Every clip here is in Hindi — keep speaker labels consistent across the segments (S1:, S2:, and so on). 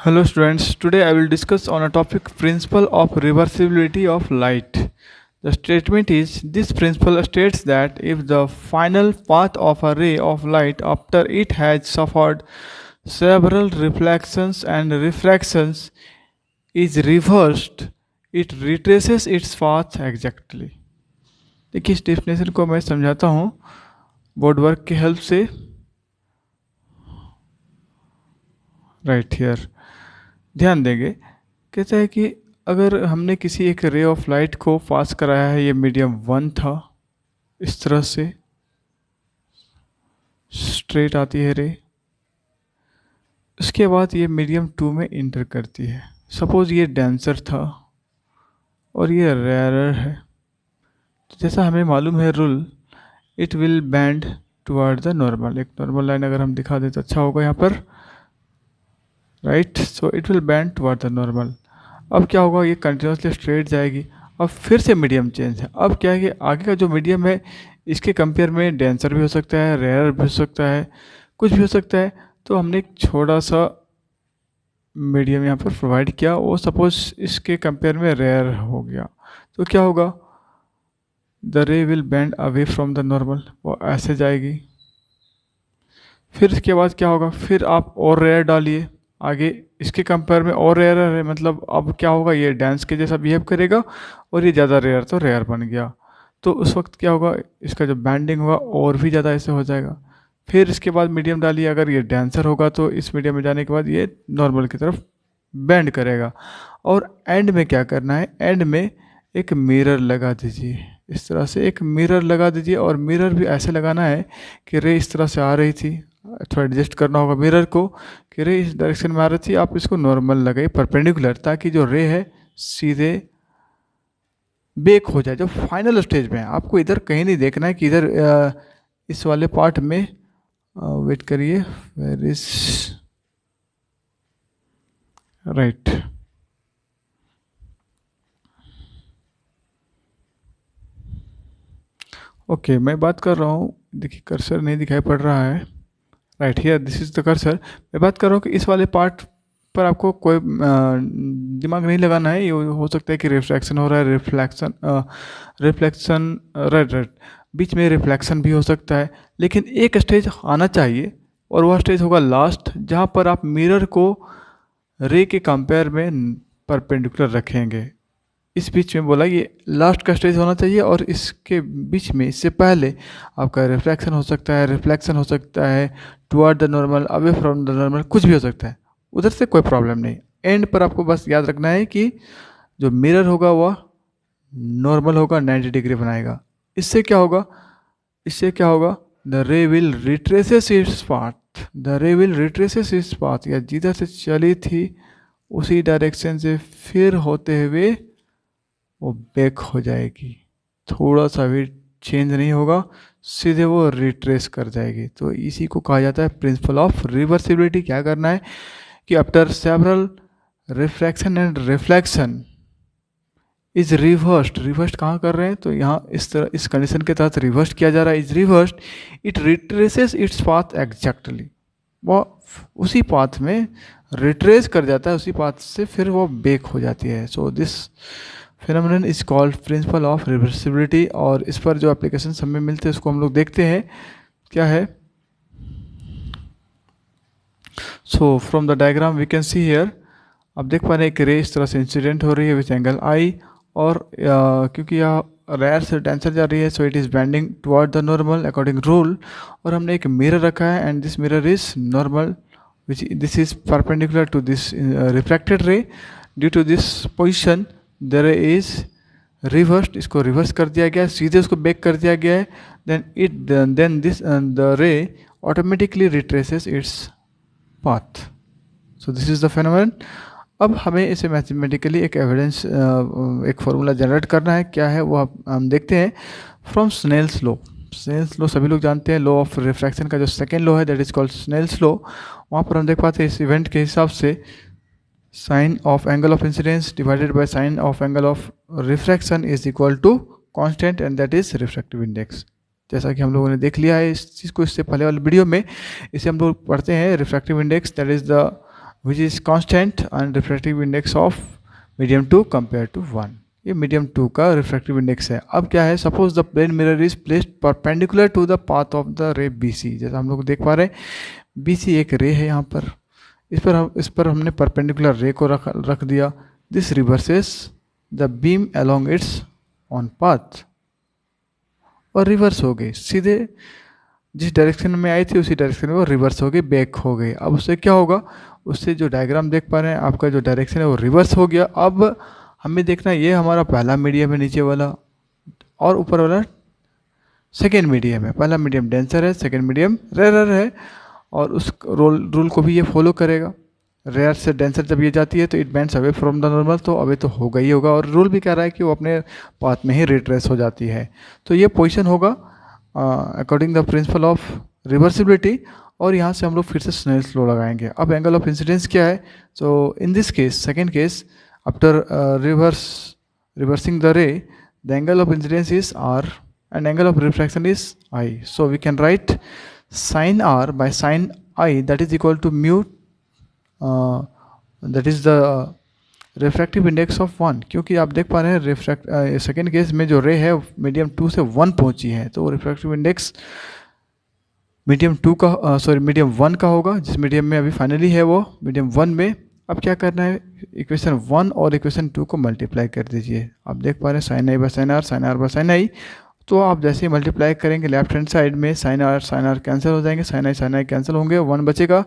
S1: Hello students, today I will discuss on a topic principle of reversibility of light. The statement is this principle states that if the final path of a ray of light after it has suffered several reflections and refractions is reversed, it retraces its path exactly. देखिए इस डेफिनेशन को मैं समझाता हूँ बोर्ड वर्क की हेल्प से. राइट हियर ध्यान देंगे. कहता है कि अगर हमने किसी एक रे ऑफ लाइट को पास कराया है, ये मीडियम 1 था, इस तरह से स्ट्रेट आती है रे. उसके बाद ये मीडियम 2 में इंटर करती है. सपोज ये डेंसर था और ये रेयरर है. तो जैसा हमें मालूम है rule, it will band toward the normal. एक नॉर्मल लाइन अगर हम दिखा दें तो अच्छा होगा यहाँ पर. Right, so it will band toward the normal. अब क्या होगा, ये कंटिन्यूसली स्ट्रेट जाएगी. अब फिर से मीडियम चेंज है. अब क्या है कि आगे का जो मीडियम है इसके कंपेयर में डेंसर भी हो सकता है, रेयर भी हो सकता है, कुछ भी हो सकता है. तो हमने एक छोटा सा मीडियम यहाँ पर प्रोवाइड किया, वो सपोज इसके कंपेयर में रेयर हो गया. तो क्या होगा, द रे will band away from the normal, वो ऐसे जाएगी. फिर इसके बाद क्या होगा, फिर आप और रेयर डालिए आगे, इसके कंपेयर में और रेयर है, मतलब अब क्या होगा, ये डांस के जैसा बिहेव करेगा और ये ज़्यादा रेयर तो रेयर बन गया. तो उस वक्त क्या होगा, इसका जो बैंडिंग होगा और भी ज़्यादा ऐसे हो जाएगा. फिर इसके बाद मीडियम डालिए, अगर ये डांसर होगा तो इस मीडियम में जाने के बाद ये नॉर्मल की तरफ बैंड करेगा. और एंड में क्या करना है, एंड में एक मिरर लगा दीजिए. इस तरह से एक मिरर लगा दीजिए, और मिरर भी ऐसे लगाना है कि रे इस तरह से आ रही थी, थोड़ा एडजस्ट करना होगा मिरर को कि रे इस डायरेक्शन में आ रही थी, आप इसको नॉर्मल लगाइए परपेंडिकुलर, ताकि जो रे है सीधे बेक हो जाए. जो फाइनल स्टेज में है, आपको इधर कहीं नहीं देखना है कि इधर इस वाले पार्ट में वेट करिए, वेयर इज राइट. ओके, मैं बात कर रहा हूँ, देखिए कर्सर नहीं दिखाई पड़ रहा है. Right here this is the cursor. मैं बात कर रहा हूँ कि इस वाले पार्ट पर आपको कोई दिमाग नहीं लगाना है. ये हो सकता है कि रिफ्रैक्शन हो रहा है, रिफ्लेक्शन, राइट राइट, बीच में रिफ्लेक्शन भी हो सकता है. लेकिन एक स्टेज आना चाहिए, और वह स्टेज होगा लास्ट, जहाँ पर आप मिरर को रे के कंपेयर में परपेंडिकुलर रखेंगे. इस बीच में बोला ये लास्ट का स्टेज होना चाहिए, और इसके बीच में, इससे पहले आपका रिफ्लेक्शन हो सकता है, रिफ्लेक्शन हो सकता है, toward the normal, away from the normal, कुछ भी हो सकता है. उधर से कोई प्रॉब्लम नहीं. एंड पर आपको बस याद रखना है कि जो मिरर होगा वह नॉर्मल होगा, 90 डिग्री बनाएगा. इससे क्या होगा, इससे क्या होगा, द रे will retraces its path. The रे विल रिट्रेसेस इट्स पाथ, या जिधर से चली थी उसी डायरेक्शन से फिर होते हुए वो बैक हो जाएगी. थोड़ा सा भी चेंज नहीं होगा, सीधे वो रिट्रेस कर जाएगी. तो इसी को कहा जाता है प्रिंसिपल ऑफ रिवर्सिबिलिटी. क्या करना है कि after several refraction and reflection is reversed. Reversed कहाँ कर रहे हैं, तो यहाँ इस तरह इस कंडीशन के तहत रिवर्स्ड किया जा रहा है. Is reversed, it retraces its path exactly. वो उसी पाथ में रिट्रेस कर जाता है, उसी पाथ से फिर वो बैक हो जाती है. So this phenomenon is called principle of reversibility. और इस पर जो एप्लीकेशन हमें मिलते हैं उसको हम लोग देखते हैं क्या है. So from the diagram we can see here, आप देख पा रहे हैं कि रे इस तरह से इंसिडेंट हो रही है विथ एंगल आई, और क्योंकि यह रेयर से डेंसर जा रही है, so it is bending toward the normal according rule. और हमने एक मिरर रखा है, and this mirror is normal, which this is perpendicular to this refracted ray. Due to this position the ray is reversed, इसको रिवर्स कर दिया गया है, सीधे उसको बैक कर दिया गया है. Then this the ray automatically retraces its path. So this is the phenomenon. अब हमें इसे मैथमेटिकली एक एविडेंस, एक फॉर्मूला जनरेट करना है. क्या है वो हम देखते हैं from Snell's law. Snell's law सभी लोग जानते हैं, लॉ ऑफ रिफ्रैक्शन का जो सेकेंड लॉ है that is called Snell's law. वहाँ पर हम देख पाते हैं इस इवेंट के हिसाब से sine of angle of incidence divided by sine of angle of refraction is equal to constant, and that is refractive index. जैसा कि हम लोगों ने देख लिया है इस चीज़ को इससे पहले वाले वीडियो में. इसे हम लोग पढ़ते हैं refractive index, that is the which is constant and refractive index of medium 2 compare to 1। ये मीडियम 2 का रिफ्रैक्टिव इंडेक्स है। अब क्या है, suppose the plane mirror is placed perpendicular to the path of the ray BC। जैसा हम लोग देख पा रहे हैं BC एक रे है यहाँ पर, इस पर हमने परपेंडिकुलर रे को रख दिया। This reverses the beam along it's on path, और रिवर्स हो गई, सीधे जिस डायरेक्शन में आई थी उसी डायरेक्शन में वो रिवर्स हो गई, बैक हो गई। अब उससे क्या होगा, उससे जो डायग्राम देख पा रहे हैं आपका जो डायरेक्शन है वो रिवर्स हो गया। अब हमें देखना ये हमारा पहला मीडियम है नीचे वाला, और ऊपर वाला सेकेंड मीडियम है। पहला मीडियम डेंसर है, सेकेंड मीडियम रेयर है, और उस रूल को भी ये फॉलो करेगा। रेयर से डेंसर जब ये जाती है तो it bends away from the normal, तो अवे तो होगा ही होगा, और रूल भी कह रहा है कि वो अपने पाथ में ही रिट्रेस हो जाती है। तो ये पोजीशन होगा according the principal of reversibility, और यहाँ से हम लोग फिर से स्नेल्स लॉ लगाएंगे। अब एंगल ऑफ इंसिडेंस क्या है, so in this case second case after reversing the ray, the angle of incidence is R and angle of refraction is I. So we can write sin R by sin I, that is equal to mu, that is the refractive index of 1। क्योंकि आप देख पा रहे हैं सेकेंड केस में जो रे है मीडियम 2 से 1 पहुंची है, तो रिफ्रैक्टिव इंडेक्स मीडियम 1 का होगा, जिस मीडियम में अभी फाइनली है वो मीडियम 1 में। अब क्या करना है, इक्वेशन 1 और इक्वेशन 2 को मल्टीप्लाई कर दीजिए। आप देख पा रहे हैं sine i by sine r, sine r by sine i. तो आप जैसे ही मल्टीप्लाई करेंगे लेफ्ट हैंड साइड में साइन आर कैंसिल हो जाएंगे, साइन आई कैंसिल होंगे, 1 बचेगा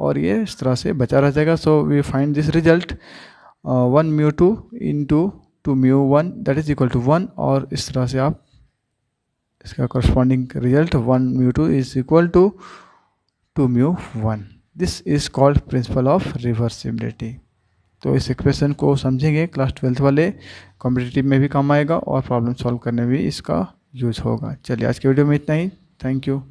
S1: और ये इस तरह से बचा रह जाएगा। So we find this result 1 mu 2 into 2 mu 1 that is equal to 1, और इस तरह से आप इसका corresponding result 1 mu 2 is equal to 2 mu 1। This is called principle of reversibility. तो इस इक्वेशन को समझेंगे, क्लास 12th वाले कॉम्पिटिटिव में भी काम आएगा और प्रॉब्लम सॉल्व करने में भी इसका यूज होगा। चलिए आज के वीडियो में इतना ही, थैंक यू।